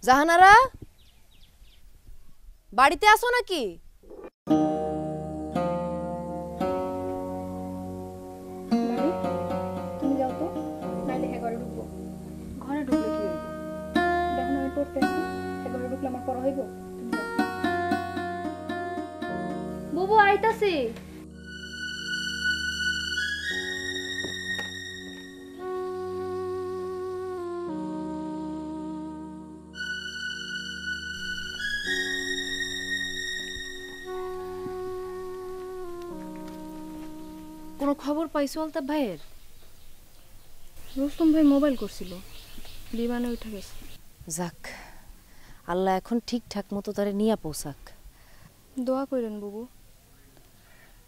জাহানারা বাড়িতে আসো নাকি? তুমি যাও তো, নাইলে হে ঘরে ঢুকবো। ঘরে ঢুকলে কি হইব? দেখো আমি পড়তেছি, হে ঘরে ঢুকলে আমার পড়া হইব। তুমি যাও। বুবু আইতাছি। কোনো খবর পাইছো আলতাফ ভাইয়ের? রুস্তম ভাই মোবাইল করছিল, বিমানে উঠে গেছে। যাক, আল্লাহ এখন ঠিকঠাক মতো তারে নিয়ে পৌঁছাক। দোয়া করেন বুবু।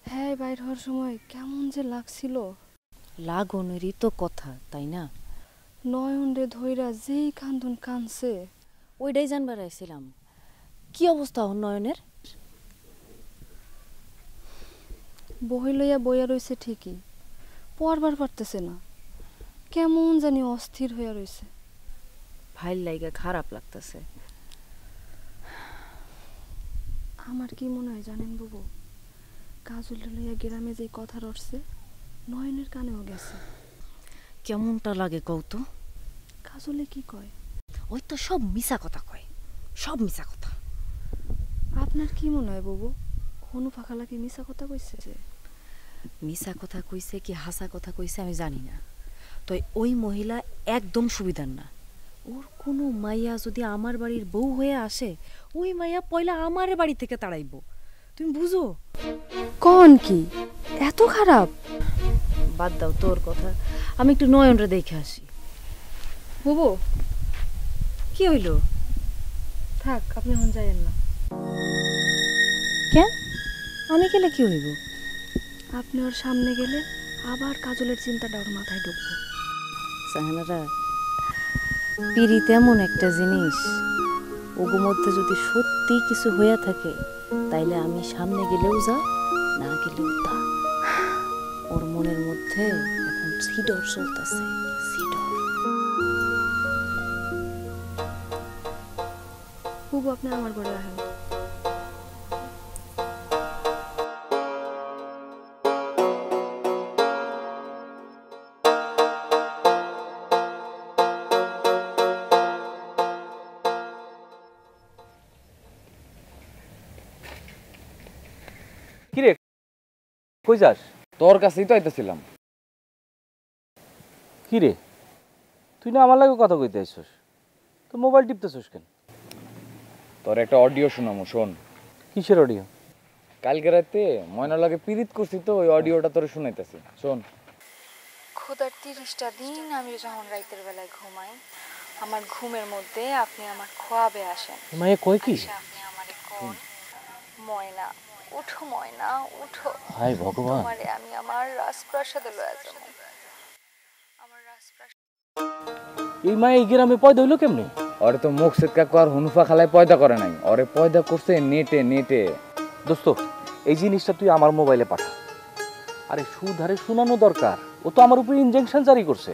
হ্যাঁ, বাইর হওয়ার সময় কেমন যে লাগছিল। লাগনেরই তো কথা, তাই না? নয়ন রে ধইরা যেই কান্দন কানছে। ওইটাই জানবার আইছিলাম, কি অবস্থা নয়নের? বই লইয়া বইয়া রইছে ঠিকই, পড়বার পারতেছে না, কেমন জানি অস্থির হইয়া রইছে। ফাইল লাইগা খারাপ লাগতেছে। আমার কি মনে হয় জানেন বুবু, কাজল লইয়া গ্রামে যে কথা রটছে নয়নের কানেও গেছে। কেমনটা লাগে কৌতো? কাজলে কি কয়? ওই তো সব মিছা কথা কয়, সব মিছা কথা। আপনার কি মনে হয় বুবু, হনুফা খালা কি মিছা কথা কইছে? মিছা কথা কইছে কি হাসা কথা কইছে আমি জানি না, তো ওই মহিলা একদম সুবিধার না। ওর কোনো মাইয়া যদি আমার বাড়ির বউ হয়ে আসে, ওই মাইয়া পয়লা আমার বাড়ি থেকে তাড়াইব। তুমি বুঝো? কোন কি এত খারাপ? বাদ দাও তোর কথা, আমি একটু নয়নরে দেখে আসি। বুবু কি হইল? থাক, আপনি এখন যাইয়েন না। কেন? আমি গেলে কি হইব? আপনি ওর সামনে গেলে আবার কাজলের চিন্তাটা ওর মাথায় ঢুকবে। জাহানারা, পিরিত এমন একটা জিনিস, ওগো মধ্যে যদি সত্যি কিছু হইয়া থাকে তাইলে আমি সামনে গেলেও যা, না গেলেও তা। ওর মনের মধ্যে এখন সিডর চলতেছে, সিডর। বুবু আপনি আমার ঘরে আসেন। কিরে কই যাস? তোর কাছেই তো আইতেছিলাম। কিরে তুই না আমার লাগে কথা কইতে আইছস, তো মোবাইল টিপতেছস কেন? তোর একটা অডিও শোনামো, শোন। কিসের অডিও? কালকে রাতে ময়নার লাগে পিরিত করছি তো, ওই অডিওটা তোরে শুনাইতেছি, শোন। খোদার 30টা দিন আমি যখন রাতের বেলায় ঘুমাই, আমার ঘুমের মধ্যে আপনি আমার খোয়াবে আসেন। মায়ে কই কি? আপনি আমারে কোন ময়না উঠো, ময়না উঠো, হায় ভগবান, তোমারে আমি আমার রাজপ্রাসাদে লয়ে যাব। আমার রাজপ্রাসাদ। এই মায়ে এই গ্রামে পয়দা হইলো কেমনে? ওরে তো মুকসেদ কাকু আর হনুফা খালায় পয়দা করে নাই, ওরে পয়দা করছে নেটে নেটে। দোস্ত, এই জিনিসটা তুই আমার মোবাইলে পাঠা। আরে সুধারে শোনানো দরকার, ও তো আমার উপরে ইনজেকশন জারি করছে।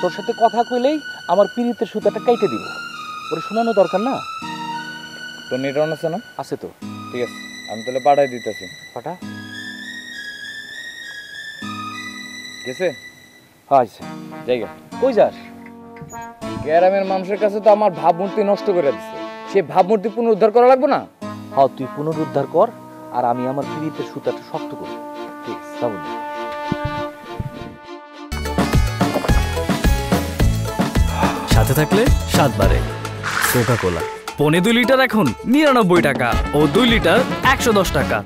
তোর সাথে কথা কইলেই আমার পিরিতের সুতাটা কাইটে দিব, ওরে শোনানো দরকার না? তোর নেট অন আছে না? আছে তো। ঠিক আছে, আমি তাহলে পাঠাই দিতেছি। পাঠা। গেছে? আচ্ছা, জায়গা কই যাস? গ্রামের মানুষের কাছে তো আমার ভাবমূর্তি নষ্ট করে দিচ্ছে, সে ভাবমূর্তি পুনরুদ্ধার করা লাগবে না? হ্যাঁ, তুই পুনরুদ্ধার কর, আর আমি আমার পিরিতের সুতাটা শক্ত করি। ঠিক আছে, যাবো না। সাথে থাকলে 7 বারে কোকা কোলা। 2.5 লিটার এখন 99 টাকা ও 2 লিটার 110 টাকা।